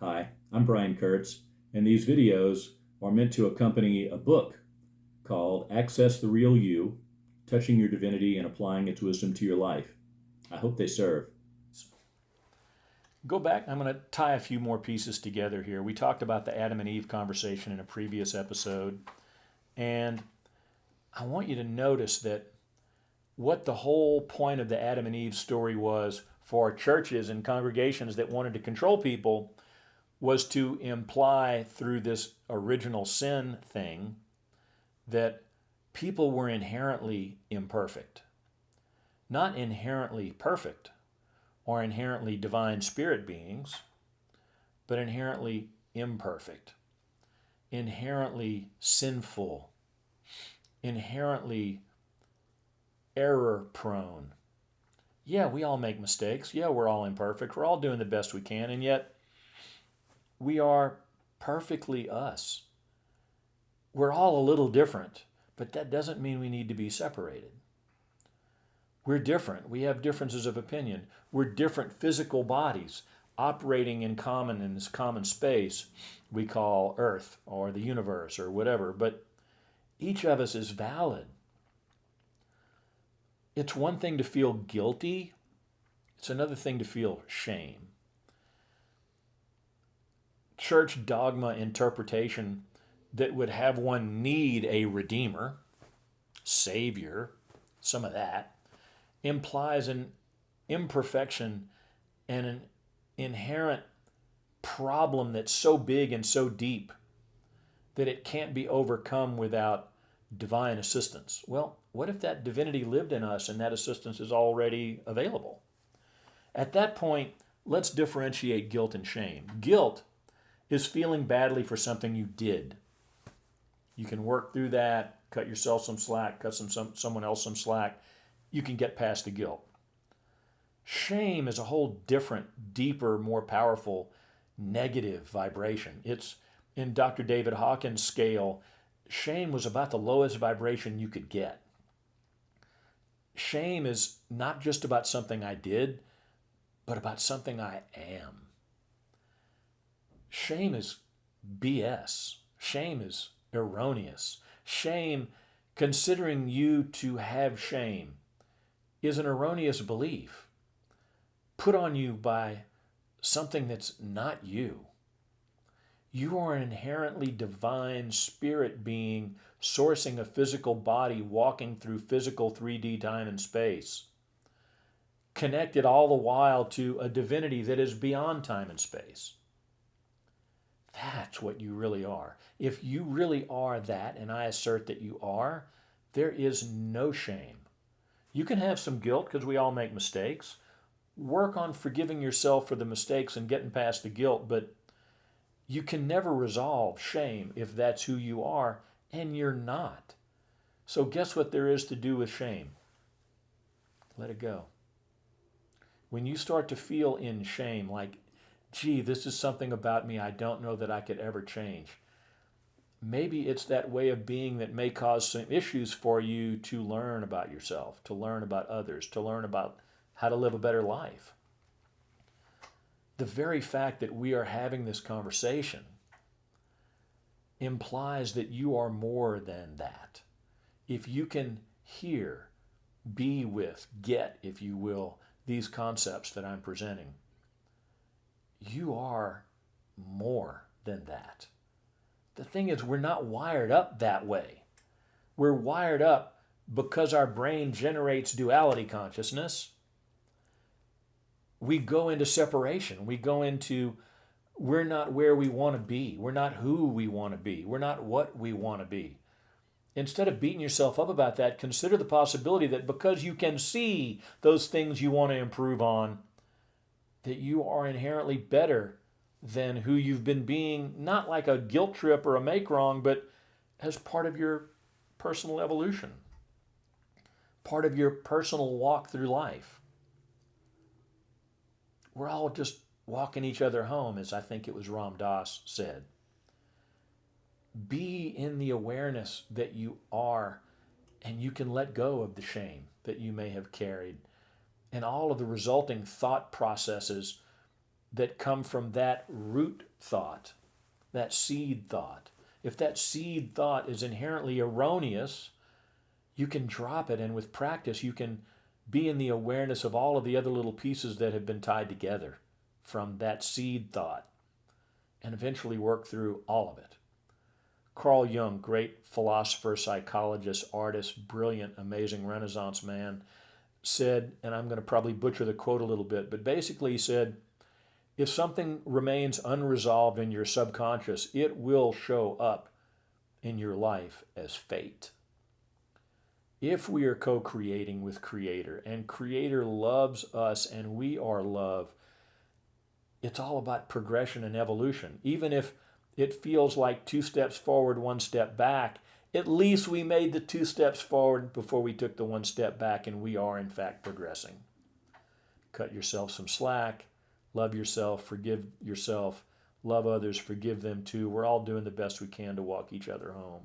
Hi, I'm Brian Kurtz, and these videos are meant to accompany a book called Access the Real You, Touching Your Divinity and Applying Its Wisdom to Your Life. I hope they serve. Go back. I'm going to tie a few more pieces together here. We talked about the Adam and Eve conversation in a previous episode, and I want you to notice that what the whole point of the Adam and Eve story was for churches and congregations that wanted to control people was to imply through this original sin thing that people were inherently imperfect, not inherently perfect or inherently divine spirit beings, but inherently imperfect, inherently sinful, inherently error prone. Yeah, we all make mistakes. Yeah, we're all imperfect. We're all doing the best we can, and yet we are perfectly us. We're all a little different, but that doesn't mean we need to be separated. We're different. We have differences of opinion. We're different physical bodies operating in this common space we call Earth or the universe or whatever, but each of us is valid. It's one thing to feel guilty. It's another thing to feel shame. Church dogma interpretation that would have one need a redeemer, savior, some of that, implies an imperfection and an inherent problem that's so big and so deep that it can't be overcome without divine assistance. Well, what if that divinity lived in us and that assistance is already available? At that point, let's differentiate guilt and shame. Guilt is feeling badly for something you did. You can work through that, cut yourself some slack, cut someone else some slack. You can get past the guilt. Shame is a whole different, deeper, more powerful negative vibration. It's in Dr. David Hawkins' scale, shame was about the lowest vibration you could get. Shame is not just about something I did, but about something I am. Shame is BS. Shame is erroneous. Shame, considering you to have shame, is an erroneous belief put on you by something that's not you. You are an inherently divine spirit being sourcing a physical body, walking through physical 3D time and space, connected all the while to a divinity that is beyond time and space. That's what you really are. If you really are that, and I assert that you are, there is no shame. You can have some guilt because we all make mistakes. Work on forgiving yourself for the mistakes and getting past the guilt, but you can never resolve shame if that's who you are, and you're not. So guess what there is to do with shame? Let it go. When you start to feel in shame, like, gee, this is something about me I don't know that I could ever change. Maybe it's that way of being that may cause some issues for you to learn about yourself, to learn about others, to learn about how to live a better life. The very fact that we are having this conversation implies that you are more than that. If you can hear, be with, get, if you will, these concepts that I'm presenting, you are more than that. The thing is, we're not wired up that way. We're wired up because our brain generates duality consciousness. We go into separation. We're not where we want to be. We're not who we want to be. We're not what we want to be. Instead of beating yourself up about that, consider the possibility that because you can see those things you want to improve on, that you are inherently better than who you've been being, not like a guilt trip or a make wrong, but as part of your personal evolution, part of your personal walk through life. We're all just walking each other home, as I think it was Ram Dass said. Be in the awareness that you are, and you can let go of the shame that you may have carried and all of the resulting thought processes that come from that root thought, that seed thought. If that seed thought is inherently erroneous, you can drop it, and with practice, you can be in the awareness of all of the other little pieces that have been tied together from that seed thought and eventually work through all of it. Carl Jung, great philosopher, psychologist, artist, brilliant, amazing Renaissance man, said, and I'm going to probably butcher the quote a little bit, but basically he said, if something remains unresolved in your subconscious, it will show up in your life as fate. If we are co-creating with Creator and Creator loves us and we are love, it's all about progression and evolution. Even if it feels like 2 steps forward, 1 step back, at least we made the 2 steps forward before we took the 1 step back, and we are in fact progressing. Cut yourself some slack, love yourself, forgive yourself, love others, forgive them too. We're all doing the best we can to walk each other home.